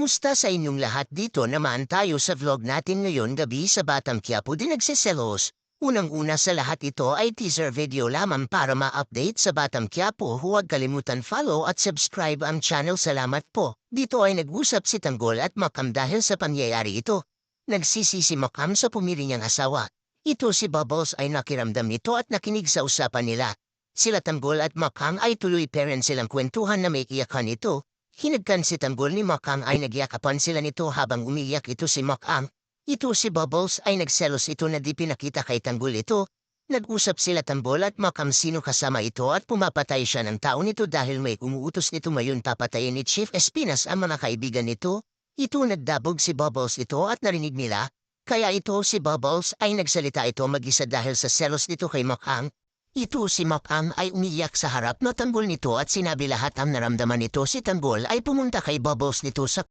Kamusta sa inyong lahat? Dito naman tayo sa vlog natin ngayon gabi sa Batang Quiapo din nagsiselos. Unang-una sa lahat ito ay teaser video lamang para ma-update sa Batang Quiapo. Huwag kalimutan follow at subscribe ang channel. Salamat po. Dito ay nag-usap si Tanggol at Makam dahil sa pangyayari ito. Nagsisi si Makam sa pumili niyang asawa. Ito si Bubbles ay nakiramdam nito at nakinig sa usapan nila. Sila Tanggol at Makam ay tuloy parent silang kwentuhan na may iyakan ito. Hinagkan si Tanggol ni Makam ay nagyakapan sila nito habang umiyak ito si Makam. Ito si Bubbles ay nagselos ito na di pinakita kay Tanggol ito. Nag-usap sila Tanggol at Makam sino kasama ito at pumapatay siya ng tao nito dahil may umuutos nito mayon papatayin ni Chief Espinas ang mga kaibigan nito. Ito nagdabog si Bubbles ito at narinig nila. Kaya ito si Bubbles ay nagsalita ito mag-isa dahil sa selos nito kay Makam. Ito si Makam ay umiyak sa harap na Tanggol nito at sinabi lahat ang naramdaman nito. Si Tanggol ay pumunta kay Bubbles nito sa